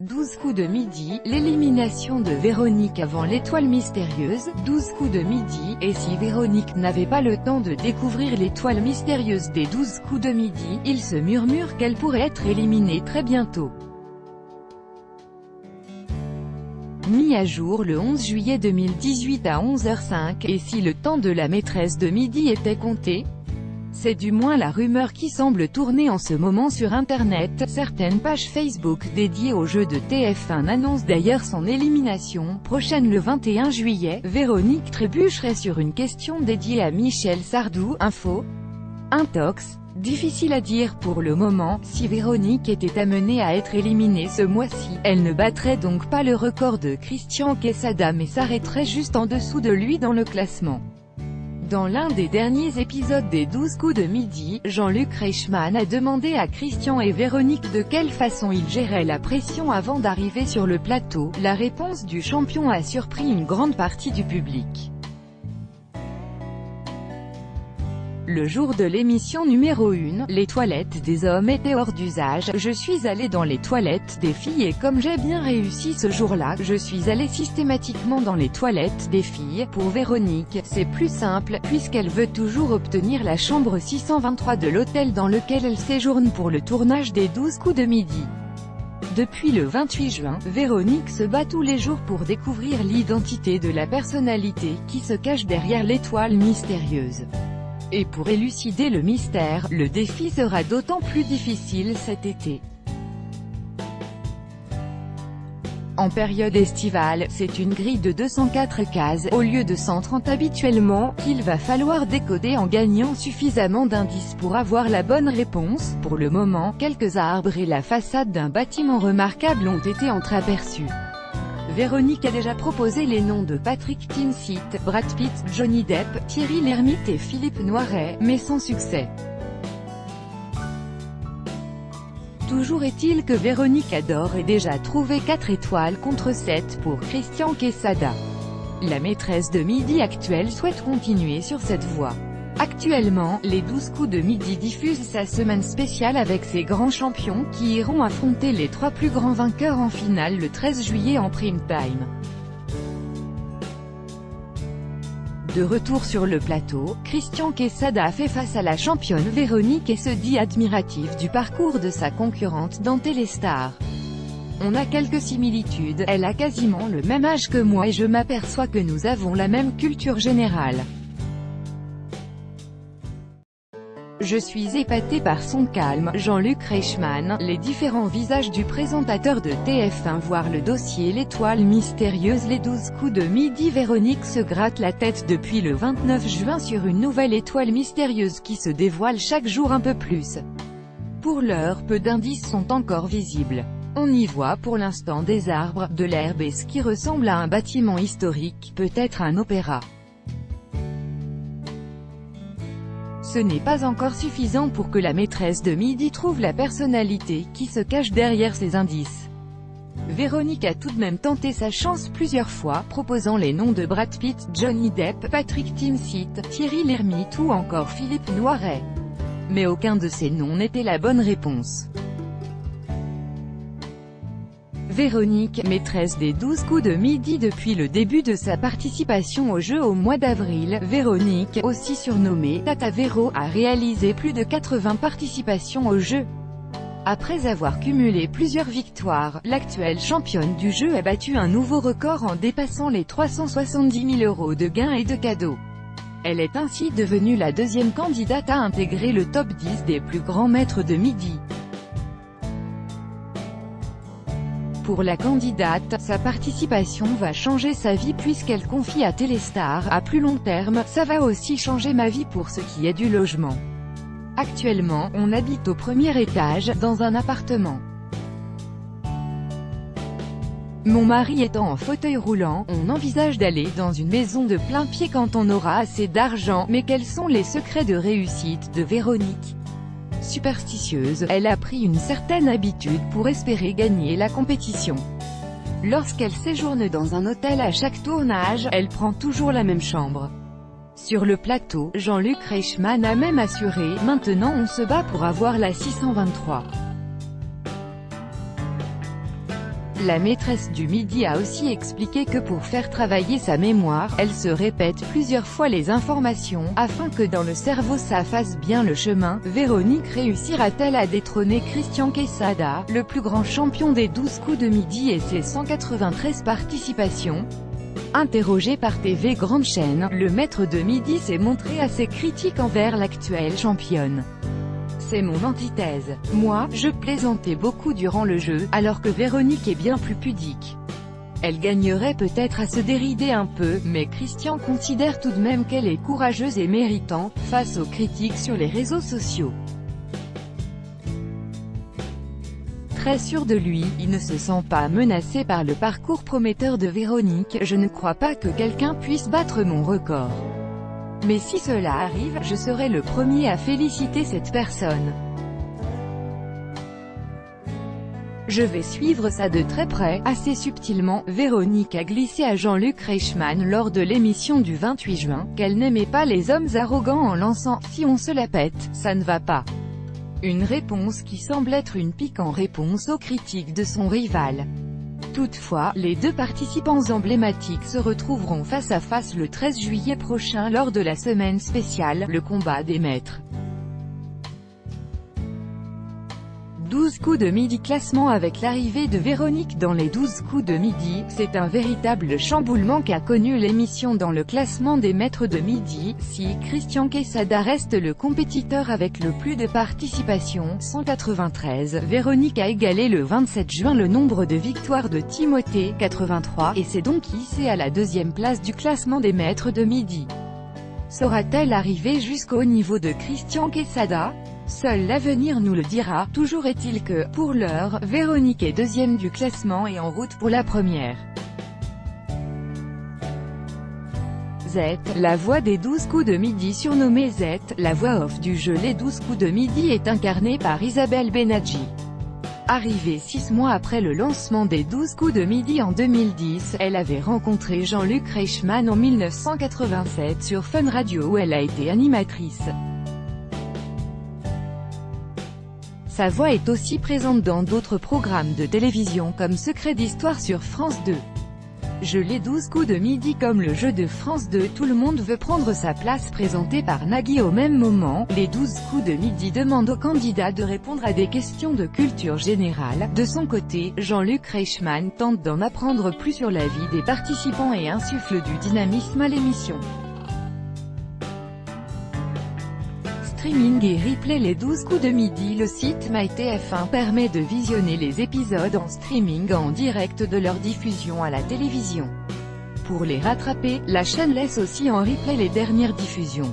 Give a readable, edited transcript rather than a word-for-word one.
12 coups de midi, l'élimination de Véronique avant l'étoile mystérieuse, 12 coups de midi, et si Véronique n'avait pas le temps de découvrir l'étoile mystérieuse des 12 coups de midi, il se murmure qu'elle pourrait être éliminée très bientôt. Mis à jour le 11 juillet 2018 à 11h05, et si le temps de la maîtresse de midi était compté? C'est du moins la rumeur qui semble tourner en ce moment sur Internet. Certaines pages Facebook dédiées au jeu de TF1 annoncent d'ailleurs son élimination prochaine le 21 juillet. Véronique trébucherait sur une question dédiée à Michel Sardou. Info. Intox. Difficile à dire pour le moment. Si Véronique était amenée à être éliminée ce mois-ci, elle ne battrait donc pas le record de Christian Quesada mais s'arrêterait juste en dessous de lui dans le classement. Dans l'un des derniers épisodes des 12 coups de midi, Jean-Luc Reichmann a demandé à Christian et Véronique de quelle façon ils géraient la pression avant d'arriver sur le plateau. La réponse du champion a surpris une grande partie du public. Le jour de l'émission numéro 1, les toilettes des hommes étaient hors d'usage. Je suis allée dans les toilettes des filles et comme j'ai bien réussi ce jour-là, je suis allée systématiquement dans les toilettes des filles. Pour Véronique, c'est plus simple, puisqu'elle veut toujours obtenir la chambre 623 de l'hôtel dans lequel elle séjourne pour le tournage des 12 coups de midi. Depuis le 28 juin, Véronique se bat tous les jours pour découvrir l'identité de la personnalité qui se cache derrière l'étoile mystérieuse. Et pour élucider le mystère, le défi sera d'autant plus difficile cet été. En période estivale, c'est une grille de 204 cases, au lieu de 130 habituellement, qu'il va falloir décoder en gagnant suffisamment d'indices pour avoir la bonne réponse. Pour le moment, quelques arbres et la façade d'un bâtiment remarquable ont été entreaperçus. Véronique a déjà proposé les noms de Patrick Timsit, Brad Pitt, Johnny Depp, Thierry Lhermitte et Philippe Noiret, mais sans succès. Toujours est-il que Véronique adore et déjà trouvé 4 étoiles contre 7 pour Christian Quesada. La maîtresse de midi actuelle souhaite continuer sur cette voie. Actuellement, les 12 coups de midi diffusent sa semaine spéciale avec ses grands champions qui iront affronter les 3 plus grands vainqueurs en finale le 13 juillet en prime time. De retour sur le plateau, Christian Quesada a fait face à la championne Véronique et se dit admiratif du parcours de sa concurrente dans Téléstar. On a quelques similitudes, elle a quasiment le même âge que moi et je m'aperçois que nous avons la même culture générale. Je suis épaté par son calme. Jean-Luc Reichmann, les différents visages du présentateur de TF1 voir le dossier l'étoile mystérieuse les 12 coups de midi. Véronique se gratte la tête depuis le 29 juin sur une nouvelle étoile mystérieuse qui se dévoile chaque jour un peu plus. Pour l'heure, peu d'indices sont encore visibles. On y voit pour l'instant des arbres, de l'herbe et ce qui ressemble à un bâtiment historique, peut-être un opéra. Ce n'est pas encore suffisant pour que la maîtresse de midi trouve la personnalité qui se cache derrière ces indices. Véronique a tout de même tenté sa chance plusieurs fois, proposant les noms de Brad Pitt, Johnny Depp, Patrick Timsit, Thierry Lhermitte ou encore Philippe Noiret. Mais aucun de ces noms n'était la bonne réponse. Véronique, maîtresse des 12 coups de midi depuis le début de sa participation au jeu au mois d'avril, Véronique, aussi surnommée Tata Véro, a réalisé plus de 80 participations au jeu. Après avoir cumulé plusieurs victoires, l'actuelle championne du jeu a battu un nouveau record en dépassant les 370 000 € de gains et de cadeaux. Elle est ainsi devenue la deuxième candidate à intégrer le top 10 des plus grands maîtres de midi. Pour la candidate, sa participation va changer sa vie puisqu'elle confie à Téléstar, à plus long terme, ça va aussi changer ma vie pour ce qui est du logement. Actuellement, on habite au premier étage, dans un appartement. Mon mari étant en fauteuil roulant, on envisage d'aller dans une maison de plein pied quand on aura assez d'argent. Mais quels sont les secrets de réussite de Véronique ? Superstitieuse, elle a pris une certaine habitude pour espérer gagner la compétition. Lorsqu'elle séjourne dans un hôtel à chaque tournage, elle prend toujours la même chambre. Sur le plateau, Jean-Luc Reichmann a même assuré « Maintenant on se bat pour avoir la 623 ». La maîtresse du midi a aussi expliqué que pour faire travailler sa mémoire, elle se répète plusieurs fois les informations, afin que dans le cerveau ça fasse bien le chemin. Véronique réussira-t-elle à détrôner Christian Quesada, le plus grand champion des 12 coups de midi et ses 193 participations? Interrogé par TV Grande Chaîne, le maître de midi s'est montré assez critique envers l'actuelle championne. C'est mon antithèse. Moi, je plaisantais beaucoup durant le jeu, alors que Véronique est bien plus pudique. Elle gagnerait peut-être à se dérider un peu, mais Christian considère tout de même qu'elle est courageuse et méritante, face aux critiques sur les réseaux sociaux. Très sûr de lui, il ne se sent pas menacé par le parcours prometteur de Véronique. Je ne crois pas que quelqu'un puisse battre mon record. Mais si cela arrive, je serai le premier à féliciter cette personne. Je vais suivre ça de très près. Assez subtilement, Véronique a glissé à Jean-Luc Reichmann lors de l'émission du 28 juin, qu'elle n'aimait pas les hommes arrogants en lançant « Si on se la pète, ça ne va pas ». Une réponse qui semble être une pique en réponse aux critiques de son rival. Toutefois, les deux participants emblématiques se retrouveront face à face le 13 juillet prochain lors de la semaine spéciale, le combat des maîtres. 12 coups de midi classement. Avec l'arrivée de Véronique dans les 12 coups de midi, c'est un véritable chamboulement qu'a connu l'émission dans le classement des maîtres de midi. Si Christian Quesada reste le compétiteur avec le plus de participations, 193, Véronique a égalé le 27 juin le nombre de victoires de Timothée, 83, et s'est donc hissée à la deuxième place du classement des maîtres de midi. Saura-t-elle arriver jusqu'au niveau de Christian Quesada? Seul l'avenir nous le dira. Toujours est-il que, pour l'heure, Véronique est deuxième du classement et en route pour la première. Z, la voix des 12 coups de midi. Surnommée Z, la voix off du jeu Les 12 coups de midi est incarnée par Isabelle Benadji. Arrivée 6 mois après le lancement des 12 coups de midi en 2010, elle avait rencontré Jean-Luc Reichmann en 1987 sur Fun Radio où elle a été animatrice. Sa voix est aussi présente dans d'autres programmes de télévision comme Secret d'Histoire sur France 2. Jeu Les 12 coups de midi. Comme le jeu de France 2 Tout le monde veut prendre sa place présenté par Nagui. Au même moment, les 12 coups de midi demandent aux candidats de répondre à des questions de culture générale. De son côté, Jean-Luc Reichmann tente d'en apprendre plus sur la vie des participants et insuffle du dynamisme à l'émission. Streaming et replay. Les 12 coups de midi. Le site MyTF1 permet de visionner les épisodes en streaming en direct de leur diffusion à la télévision. Pour les rattraper, la chaîne laisse aussi en replay les dernières diffusions.